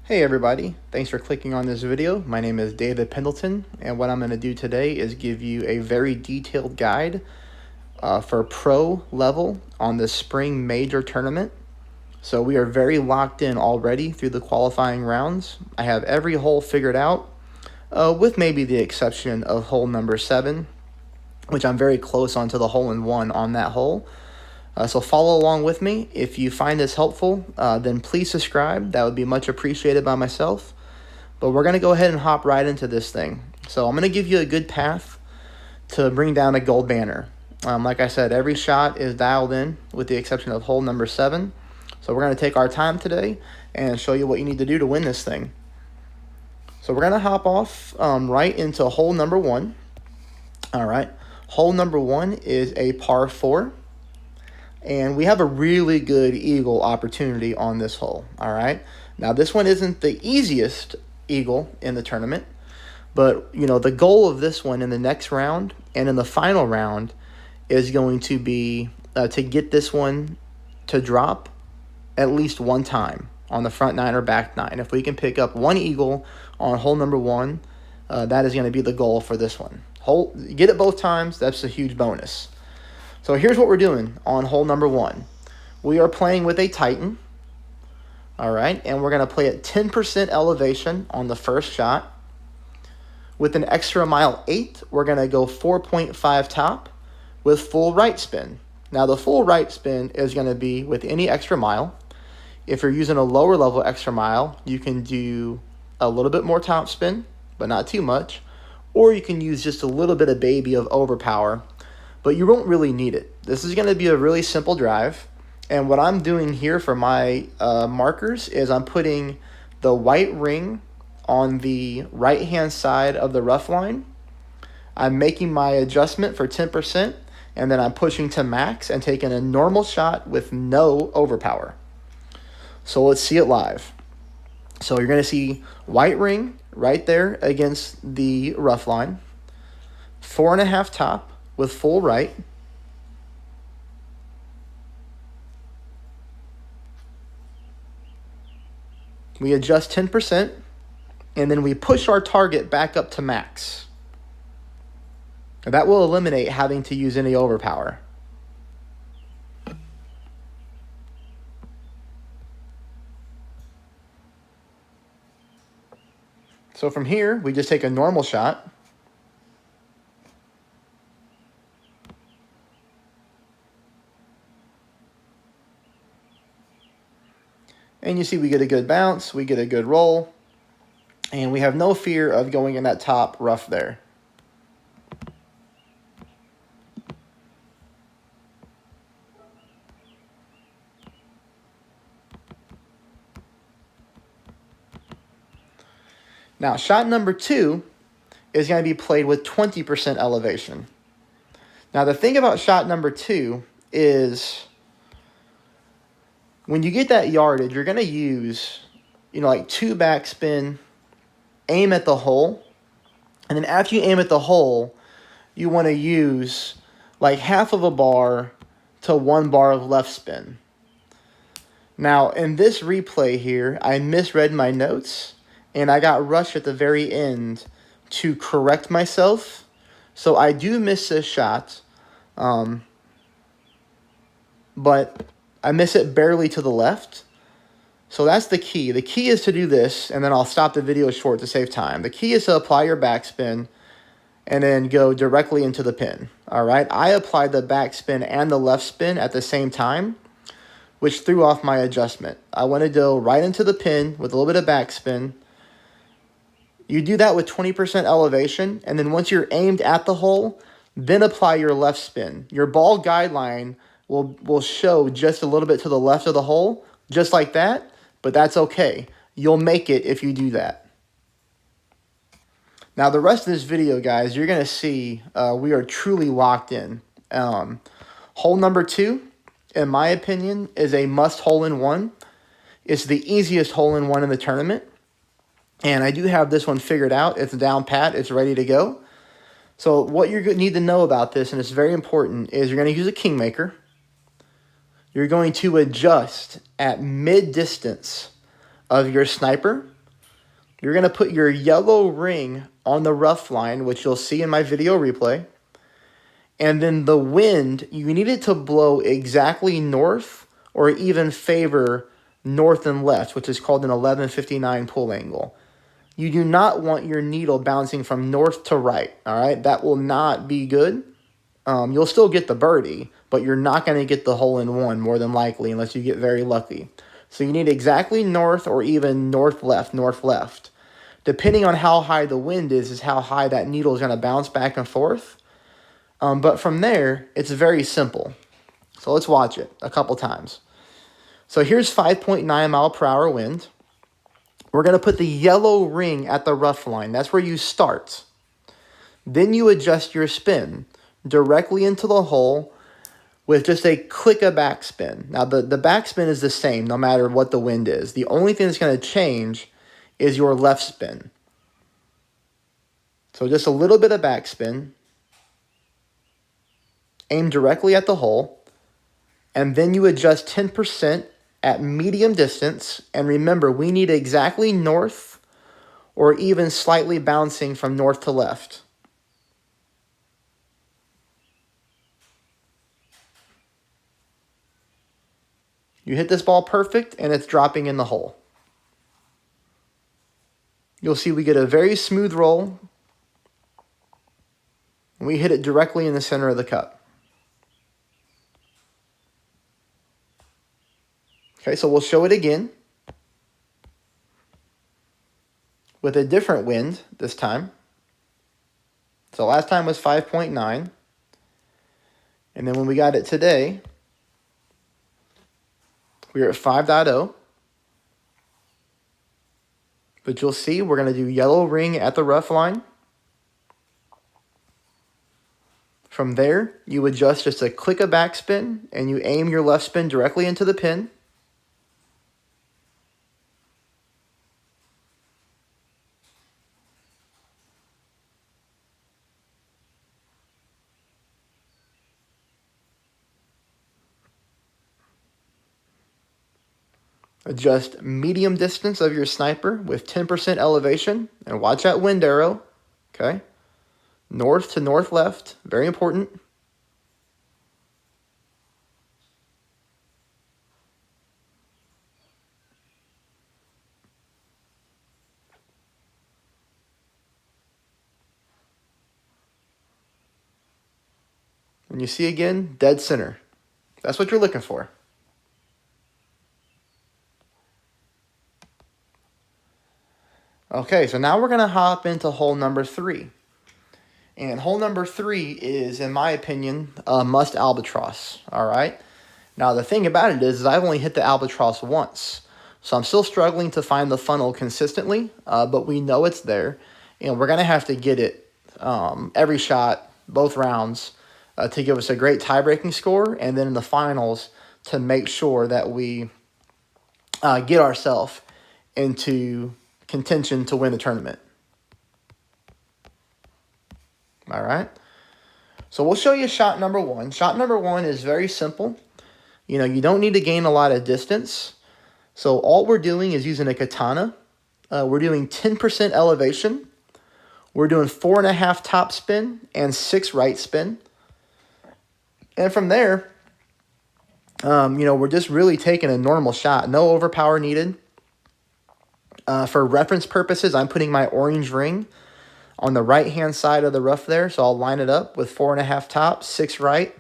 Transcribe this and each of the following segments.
Hey everybody, thanks for clicking on this video. My name is David Pendleton, and what I'm going to do today is give you a very detailed guide for pro level on the spring major tournament. So we are very locked in already through the qualifying rounds. I have every hole figured out, with maybe the exception of hole number 7, which I'm very close onto the hole-in-one on that hole. So follow along with me. If you find this helpful, then please subscribe. That would be much appreciated by myself. But we're going to go ahead and hop right into this thing. So I'm going to give you a good path to bring down a gold banner. Like I said, every shot is dialed in with the exception of hole number 7. So we're going to take our time today and show you what you need to do to win this thing. So we're going to hop off right into hole number 1. All right. Hole number 1 is a par 4. And we have a really good eagle opportunity on this hole, all right? Now, this one isn't the easiest eagle in the tournament, but, you know, the goal of this one in the next round and in the final round is going to be to get this one to drop at least one time on the front 9 or back 9. If we can pick up one eagle on hole number 1, that is going to be the goal for this one. Get it both times, that's a huge bonus. So here's what we're doing on hole number 1. We are playing with a Titan, all right, and we're going to play at 10% elevation on the first shot. With an extra mile 8, we're going to go 4.5 top with full right spin. Now, the full right spin is going to be with any extra mile. If you're using a lower level extra mile, you can do a little bit more top spin, but not too much, or you can use just a little bit of baby of overpower, but you won't really need it. This is going to be a really simple drive. And what I'm doing here for my markers is I'm putting the white ring on the right-hand side of the rough line. I'm making my adjustment for 10%, and then I'm pushing to max and taking a normal shot with no overpower. So let's see it live. So you're going to see white ring right there against the rough line. 4.5 top with full right. We adjust 10%, and then we push our target back up to max. And that will eliminate having to use any overpower. So from here, we just take a normal shot. And you see we get a good bounce, we get a good roll, and we have no fear of going in that top rough there. Now, shot number 2 is going to be played with 20% elevation. Now, the thing about shot number 2 is when you get that yardage, you're going to use, like 2 backspin, aim at the hole, and then after you aim at the hole, you want to use like half of a bar to 1 bar of left spin. Now, in this replay here, I misread my notes, and I got rushed at the very end to correct myself. So I do miss this shot, but I miss it barely to the left. So that's the key. The key is to do this, and then I'll stop the video short to save time. The key is to apply your backspin and then go directly into the pin. All right, I applied the backspin and the left spin at the same time, which threw off my adjustment. I want to go right into the pin with a little bit of backspin. You do that with 20% elevation, and then once you're aimed at the hole, then apply your left spin. Your ball guideline will show just a little bit to the left of the hole, just like that, but that's okay. You'll make it if you do that. Now, the rest of this video, guys, you're going to see we are truly locked in. Hole number 2, in my opinion, is a must hole-in-one. It's the easiest hole-in-one in the tournament. And I do have this one figured out. It's down pat. It's ready to go. So what you need to know about this, and it's very important, is you're going to use a kingmaker. You're going to adjust at mid-distance of your sniper You're going to put your yellow ring on the rough line, which you'll see in my video replay. And then the wind, you need it to blow exactly north or even favor north and left, which is called an 1159 pull angle. You do not want your needle bouncing from north to right, all right? That will not be good. You'll still get the birdie, but you're not going to get the hole-in-one more than likely unless you get very lucky. So you need exactly north or even north-left, north-left. Depending on how high the wind is how high that needle is going to bounce back and forth. But from there, it's very simple. So let's watch it a couple times. So here's 5.9 mile per hour wind. We're going to put the yellow ring at the rough line. That's where you start. Then you adjust your spin directly into the hole with just a click of backspin. Now, the backspin is the same no matter what the wind is. The only thing that's going to change is your left spin. So just a little bit of backspin. Aim directly at the hole. And then you adjust 10% at medium distance. And remember, we need exactly north or even slightly bouncing from north to left. You hit this ball perfect and it's dropping in the hole. You'll see we get a very smooth roll. And we hit it directly in the center of the cup. Okay, so we'll show it again with a different wind this time. So last time was 5.9. And then when we got it today, we were at 5.0. But you'll see we're going to do yellow ring at the rough line. From there, you adjust just a click of backspin and you aim your left spin directly into the pin. Adjust medium distance of your sniper with 10% elevation. And watch that wind arrow. Okay. North to north left. Very important. And you see again, dead center. That's what you're looking for. Okay, so now we're going to hop into hole number 3. And hole number 3 is, in my opinion, a must albatross. All right. Now, the thing about it is I've only hit the albatross once. So I'm still struggling to find the funnel consistently, but we know it's there. And we're going to have to get it every shot, both rounds, to give us a great tie-breaking score. And then in the finals to make sure that we get ourselves into contention to win the tournament. All right. So we'll show you shot number 1. Shot number 1 is very simple. You know, you don't need to gain a lot of distance. So all we're doing is using a katana. We're doing 10% elevation. We're doing 4.5 top spin and 6 right spin. And from there, we're just really taking a normal shot. No overpower needed. For reference purposes, I'm putting my orange ring on the right-hand side of the rough there. So I'll line it up with 4.5 top, 6 right,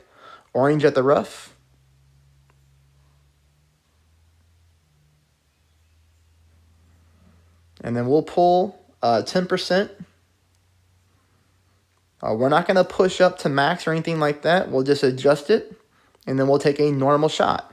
orange at the rough. And then we'll pull 10%. We're not going to push up to max or anything like that. We'll just adjust it, and then we'll take a normal shot.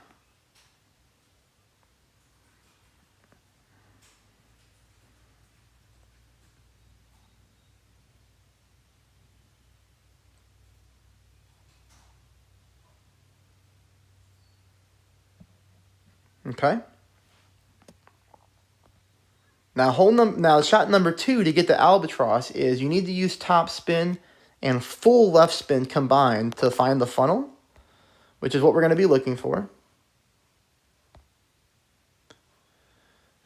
Okay. Now shot number 2 to get the albatross is you need to use top spin and full left spin combined to find the funnel, which is what we're going to be looking for.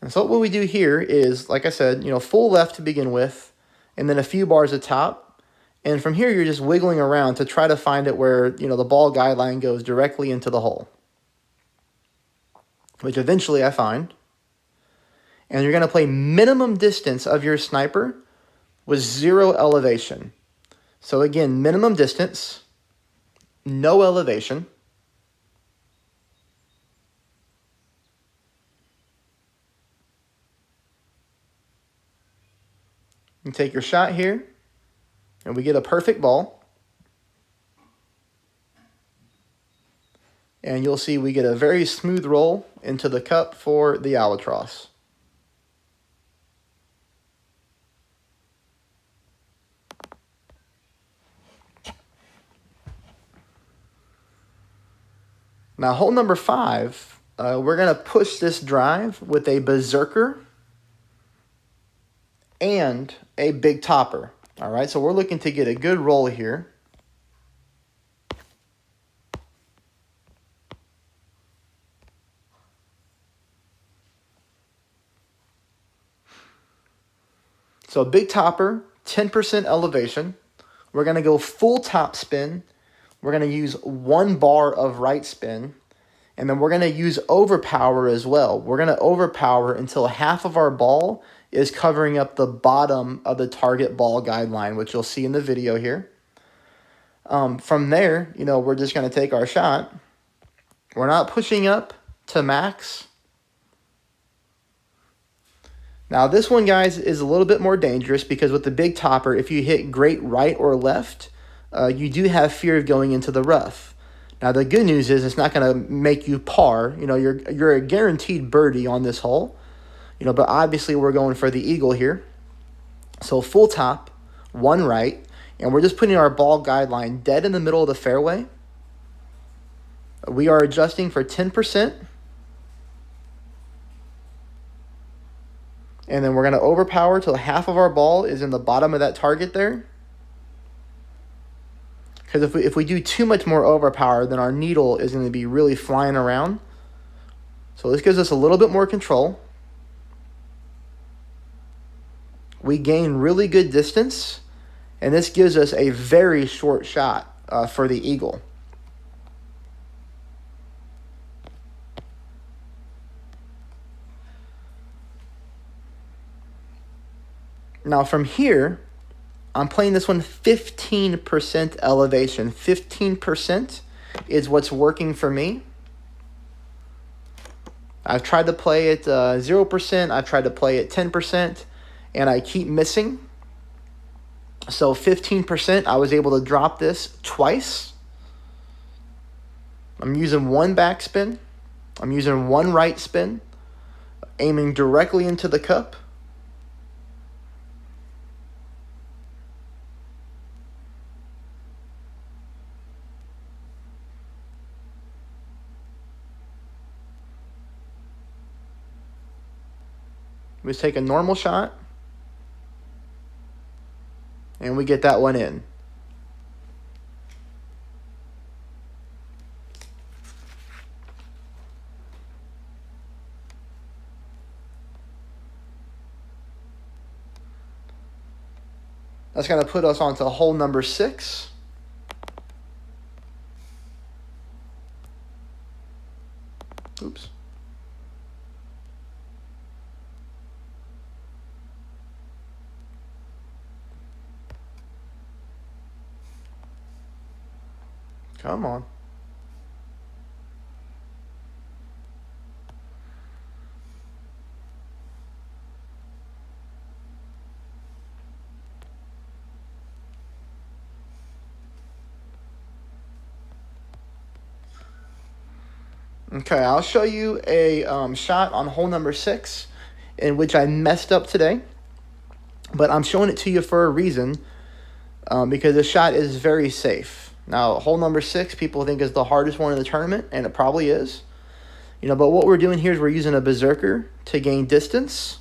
And so what we do here is, like I said, full left to begin with, and then a few bars at top. And from here, you're just wiggling around to try to find it where, the ball guideline goes directly into the hole, which eventually I find. And you're going to play minimum distance of your sniper with 0 elevation. So again, minimum distance, no elevation. You take your shot here, and we get a perfect ball. And you'll see we get a very smooth roll into the cup for the albatross. Now, hole number 5, we're going to push this drive with a berserker and a big topper. All right, so we're looking to get a good roll here. So big topper, 10% elevation. We're going to go full top spin. We're going to use 1 bar of right spin. And then we're going to use overpower as well. We're going to overpower until half of our ball is covering up the bottom of the target ball guideline, which you'll see in the video here. From there, we're just going to take our shot. We're not pushing up to max. Now this one, guys, is a little bit more dangerous because with the big topper, if you hit great right or left, you do have fear of going into the rough. Now the good news is it's not going to make you par. You're a guaranteed birdie on this hole. But obviously we're going for the eagle here. So full top, 1 right, and we're just putting our ball guideline dead in the middle of the fairway. We are adjusting for 10%. And then we're going to overpower till half of our ball is in the bottom of that target there. Because if we do too much more overpower, then our needle is going to be really flying around. So this gives us a little bit more control. We gain really good distance, and this gives us a very short shot for the eagle. Now from here, I'm playing this one 15% elevation. 15% is what's working for me. I've tried to play it 0%. I've tried to play it 10%, and I keep missing. So 15%, I was able to drop this twice. I'm using 1 backspin. I'm using 1 right spin, aiming directly into the cup. We just take a normal shot, and we get that one in. That's going to put us onto hole number 6. Oops. Come on. Okay, I'll show you a shot on hole number 6 in which I messed up today. But I'm showing it to you for a reason because the shot is very safe. Now, hole number 6, people think is the hardest one in the tournament, and it probably is. But what we're doing here is we're using a berserker to gain distance.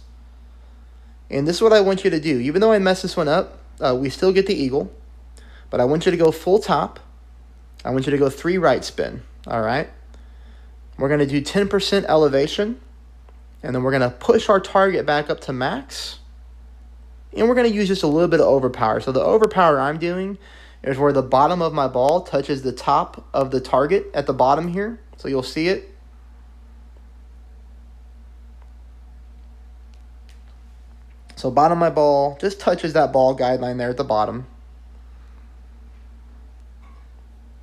And this is what I want you to do. Even though I messed this one up, we still get the eagle. But I want you to go full top. I want you to go 3 right spin. All right? We're going to do 10% elevation. And then we're going to push our target back up to max. And we're going to use just a little bit of overpower. So the overpower I'm doing is where the bottom of my ball touches the top of the target at the bottom here. So you'll see it. So bottom of my ball just touches that ball guideline there at the bottom.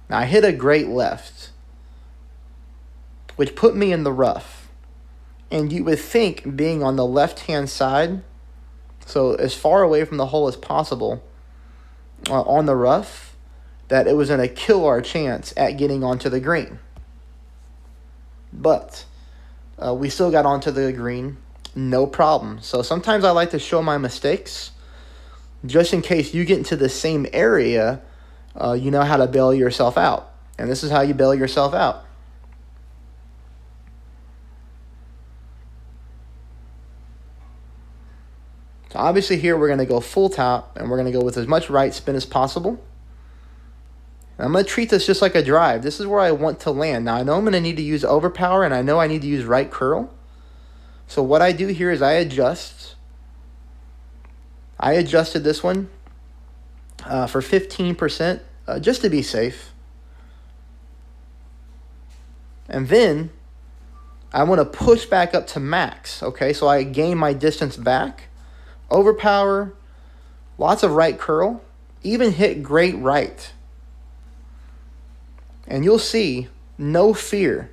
Now I hit a great left, which put me in the rough. And you would think, being on the left-hand side, so as far away from the hole as possible, on the rough, that it was going to kill our chance at getting onto the green. But we still got onto the green, no problem. So sometimes I like to show my mistakes, just in case you get into the same area, you know how to bail yourself out. And this is how you bail yourself out. So obviously here we're going to go full top, and we're going to go with as much right spin as possible. And I'm going to treat this just like a drive. This is where I want to land. Now I know I'm going to need to use overpower, and I know I need to use right curl. So what I do here is I adjust. I adjusted this one for 15% just to be safe. And then I want to push back up to max. Okay, so I gain my distance back. Overpower, lots of right curl, even hit great right. And you'll see no fear,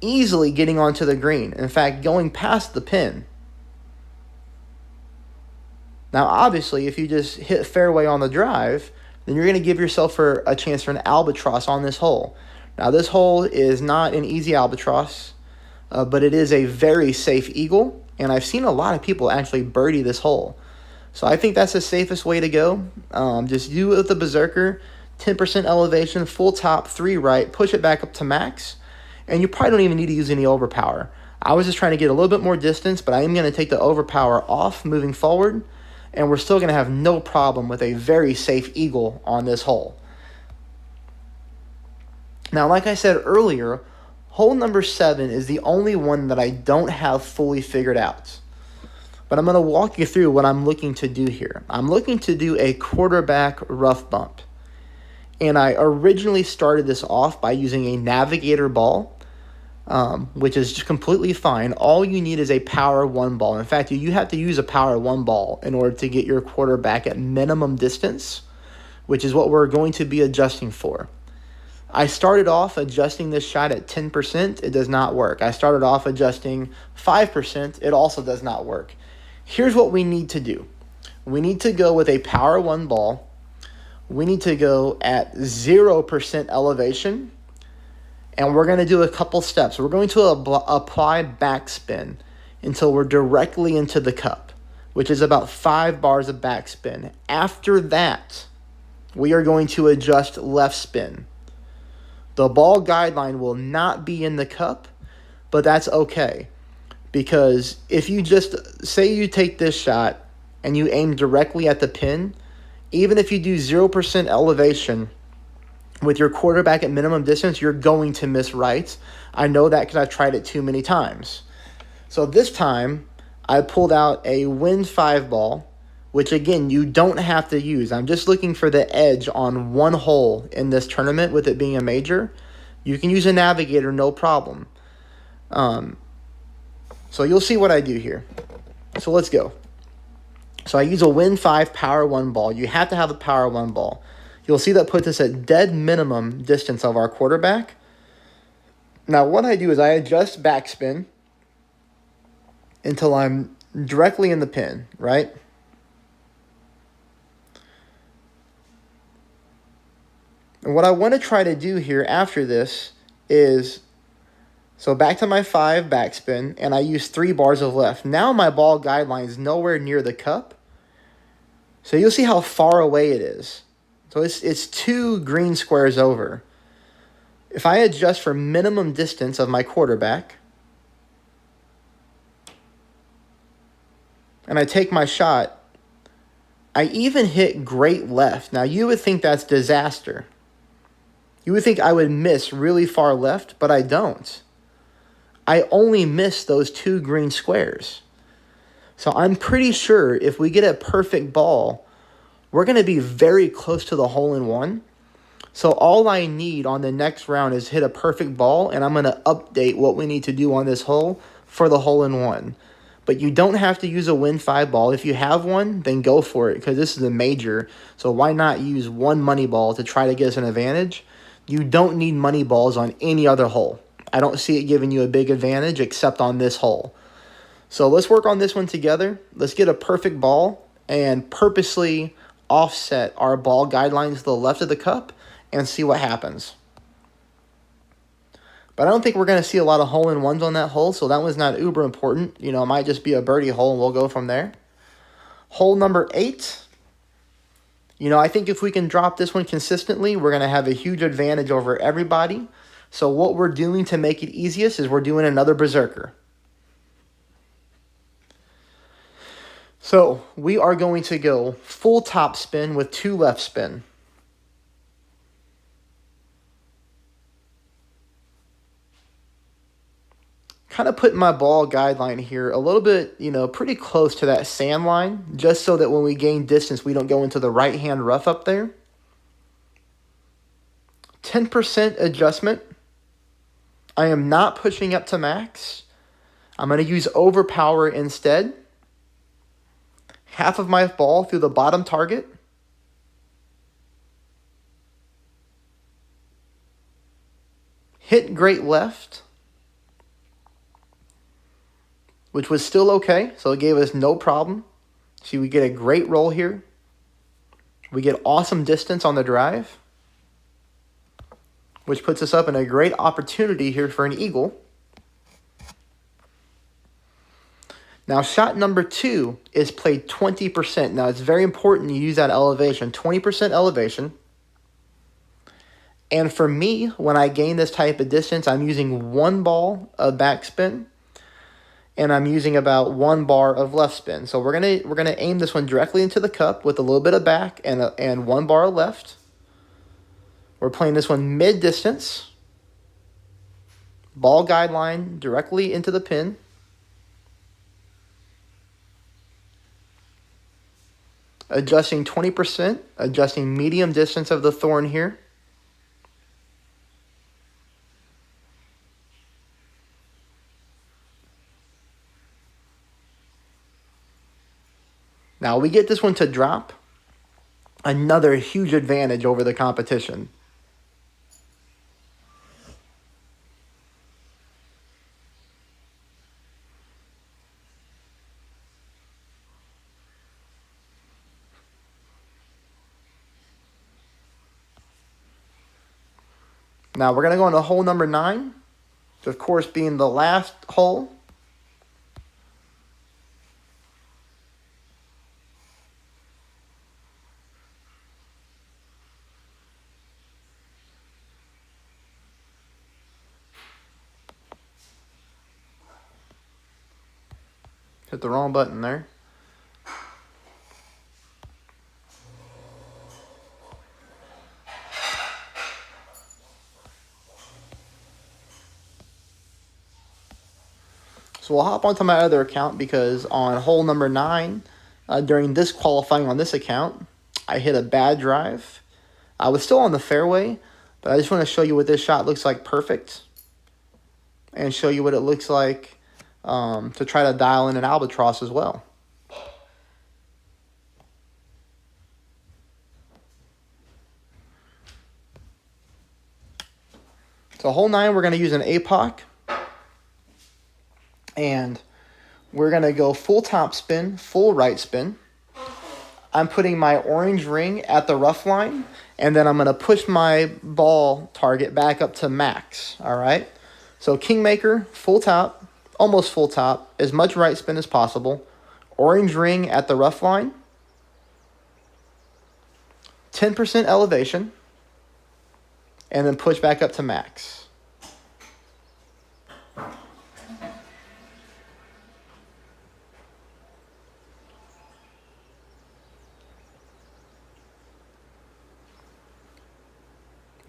easily getting onto the green. In fact, going past the pin. Now, obviously, if you just hit fairway on the drive, then you're going to give yourself a chance for an albatross on this hole. Now, this hole is not an easy albatross, but it is a very safe eagle. And I've seen a lot of people actually birdie this hole. So I think that's the safest way to go. Just do it with the berserker, 10% elevation, full top, 3 right, push it back up to max. And you probably don't even need to use any overpower. I was just trying to get a little bit more distance, but I am going to take the overpower off moving forward. And we're still going to have no problem with a very safe eagle on this hole. Now, like I said earlier, hole number 7 is the only one that I don't have fully figured out. But I'm going to walk you through what I'm looking to do here. I'm looking to do a quarterback rough bump. And I originally started this off by using a navigator ball, which is just completely fine. All you need is a power 1 ball. In fact, you have to use a power 1 ball in order to get your quarterback at minimum distance, which is what we're going to be adjusting for. I started off adjusting this shot at 10%. It does not work. I started off adjusting 5%. It also does not work. Here's what we need to do. We need to go with a power 1 ball. We need to go at 0% elevation. And we're going to do a couple steps. We're going to apply backspin until we're directly into the cup, which is about 5 bars of backspin. After that, we are going to adjust left spin. The ball guideline will not be in the cup, but that's okay. Because if you just, say you take this shot and you aim directly at the pin, even if you do 0% elevation with your quarterback at minimum distance, you're going to miss right. I know that because I've tried it too many times. So this time, I pulled out a wind 5 ball, which again, you don't have to use. I'm just looking for the edge on one hole in this tournament with it being a major. You can use a navigator, no problem. So you'll see what I do here. So let's go. So I use a wind 5 power 1 ball. You have to have a power 1 ball. You'll see that puts us at dead minimum distance of our quarterback. Now what I do is I adjust backspin until I'm directly in the pin, right? And what I want to try to do here after this is, so back to my 5 backspin, and I use 3 bars of left. Now my ball guideline is nowhere near the cup. So you'll see how far away it is. So it's 2 green squares over. If I adjust for minimum distance of my quarterback, and I take my shot, I even hit great left. Now you would think that's disaster. You would think I would miss really far left, but I don't. I only missed those 2 green squares. So I'm pretty sure if we get a perfect ball, we're going to be very close to the hole-in-one. So all I need on the next round is hit a perfect ball, and I'm going to update what we need to do on this hole for the hole-in-one. But you don't have to use a win 5 ball. If you have one, then go for it, because this is a major. So why not use one money ball to try to get us an advantage? You don't need money balls on any other hole. I don't see it giving you a big advantage except on this hole. So let's work on this one together. Let's get a perfect ball and purposely offset our ball guidelines to the left of the cup and see what happens. But I don't think we're going to see a lot of hole-in-ones on that hole, so that one's not uber important. You know, it might just be a birdie hole, and we'll go from there. Hole number 8. You know, I think if we can drop this one consistently, we're going to have a huge advantage over everybody. So what we're doing to make it easiest is we're doing another berserker. So we are going to go full top spin with 2 left spin. Kind of putting my ball guideline here a little bit, you know, pretty close to that sand line, just so that when we gain distance, we don't go into the right-hand rough up there. 10% adjustment. I am not pushing up to max. I'm going to use overpower instead. Half of my ball through the bottom target. Hit great left, which was still okay, so it gave us no problem. See, we get a great roll here. We get awesome distance on the drive, which puts us up in a great opportunity here for an eagle. Now, shot number 2 is played 20%. Now, it's very important you use that elevation, 20% elevation. And for me, when I gain this type of distance, I'm using 1 ball of backspin, and I'm using about 1 bar of left spin. So we're gonna aim this one directly into the cup with a little bit of back and 1 bar of left. We're playing this one mid-distance. Ball guideline directly into the pin. Adjusting 20%, adjusting medium distance of the thorn here. Now we get this one to drop. Another huge advantage over the competition. Now we're going to go into hole number 9, of course being the last hole. Hit the wrong button there. So we'll hop onto my other account because on hole number 9, during this qualifying on this account, I hit a bad drive. I was still on the fairway, but I just want to show you what this shot looks like perfect and show you what it looks like to try to dial in an albatross as well. So hole 9, we're going to use an APOC. And we're going to go full top spin, full right spin. I'm putting my orange ring at the rough line, and then I'm going to push my ball target back up to max, all right? So Kingmaker, full top, almost full top, as much right spin as possible. Orange ring at the rough line. 10% elevation, and then push back up to max.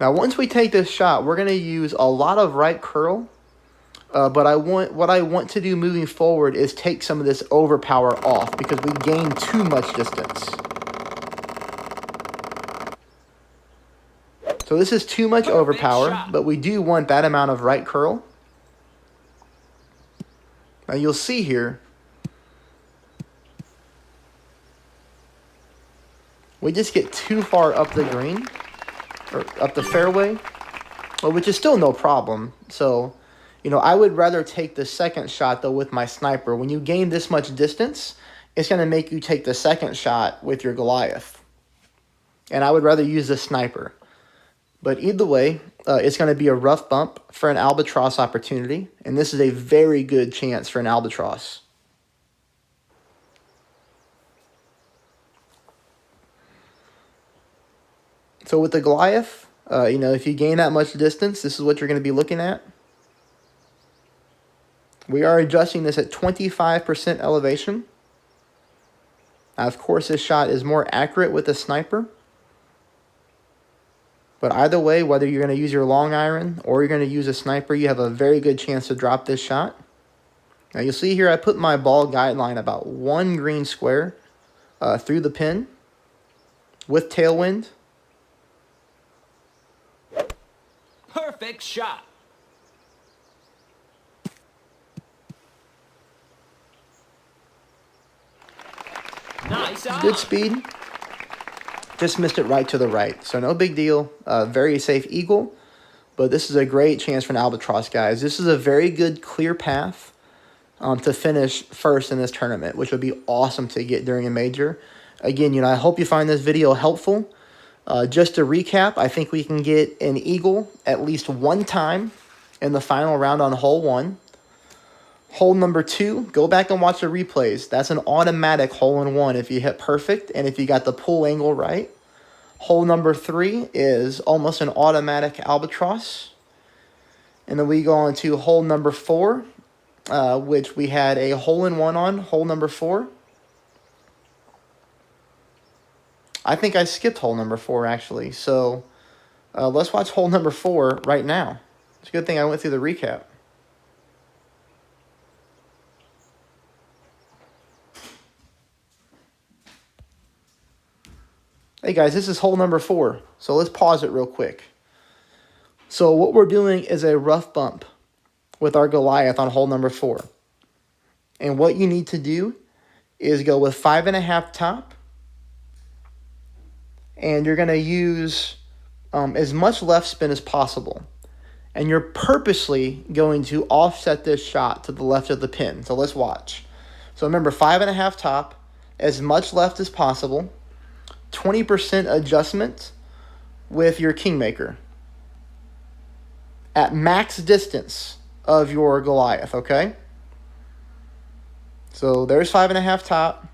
Now, once we take this shot, we're going to use a lot of right curl But what I want to do moving forward is take some of this overpower off because we gain too much distance. So this is too much overpower, but we do want that amount of right curl. Now you'll see here, we just get too far up the green, or up the fairway, which is still no problem. So, you know, I would rather take the second shot, though, with my sniper. When you gain this much distance, it's going to make you take the second shot with your Goliath. And I would rather use the sniper. But either way, it's going to be a rough bump for an albatross opportunity. And this is a very good chance for an albatross. So with the Goliath, you know, if you gain that much distance, this is what you're going to be looking at. We are adjusting this at 25% elevation. Now, of course, this shot is more accurate with the sniper. But either way, whether you're going to use your long iron or you're going to use a sniper, you have a very good chance to drop this shot. Now, you'll see here I put my ball guideline about 1 green square through the pin with tailwind. Perfect shot. Nice. Good speed. Just missed it right to the right. So no big deal. Very safe eagle. But this is a great chance for an albatross, guys. This is a very good clear path to finish first in this tournament, which would be awesome to get during a major. Again, you know, I hope you find this video helpful. Just to recap, I think we can get an eagle at least one time in the final round on hole 1. Hole number 2, go back and watch the replays. That's an automatic hole-in-one if you hit perfect and if you got the pull angle right. Hole number 3 is almost an automatic albatross. And then we go on to hole number 4, which we had a hole-in-one on, hole number 4. I think I skipped hole number 4, actually. So let's watch hole number 4 right now. It's a good thing I went through the recap. Hey guys, this is hole number 4. So let's pause it real quick. So what we're doing is a rough bump with our Goliath on hole number 4. And what you need to do is go with 5.5 top. And you're going to use as much left spin as possible. And you're purposely going to offset this shot to the left of the pin. So let's watch. So remember, 5.5 top, as much left as possible. 20% adjustment with your Kingmaker at max distance of your Goliath, okay? So there's 5.5 top,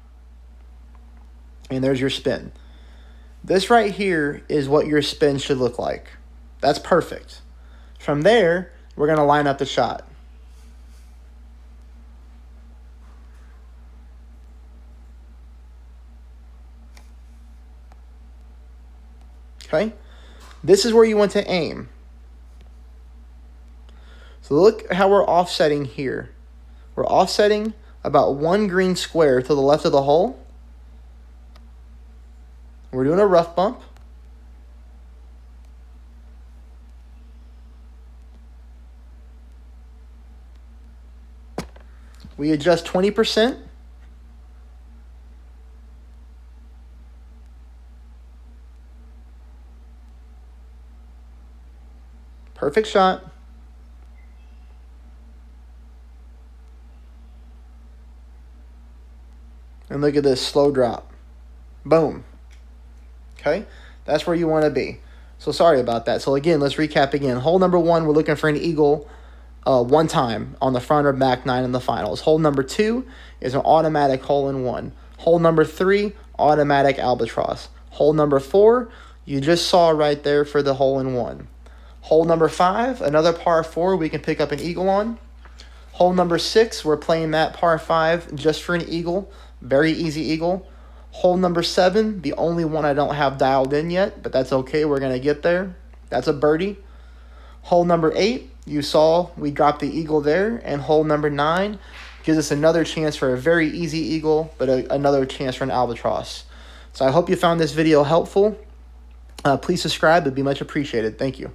and there's your spin. This right here is what your spin should look like. That's perfect. From there, we're going to line up the shot. Okay, this is where you want to aim. So look how we're offsetting here. We're offsetting about 1 green square to the left of the hole. We're doing a rough bump. We adjust 20%. Perfect shot. And look at this slow drop. Boom. Okay, that's where you want to be. So sorry about that. So again, let's recap again. Hole number 1, we're looking for an eagle one time on the front or back 9 in the finals. Hole number 2 is an automatic hole-in-one. Hole number 3, automatic albatross. Hole number 4, you just saw right there for the hole-in-one. Hole number 5, another par 4 we can pick up an eagle on. Hole number 6, we're playing that par 5 just for an eagle. Very easy eagle. Hole number 7, the only one I don't have dialed in yet, but that's okay. We're going to get there. That's a birdie. Hole number 8, you saw we dropped the eagle there, and hole number 9 gives us another chance for a very easy eagle, but another chance for an albatross. So I hope you found this video helpful. Please subscribe. It would be much appreciated. Thank you.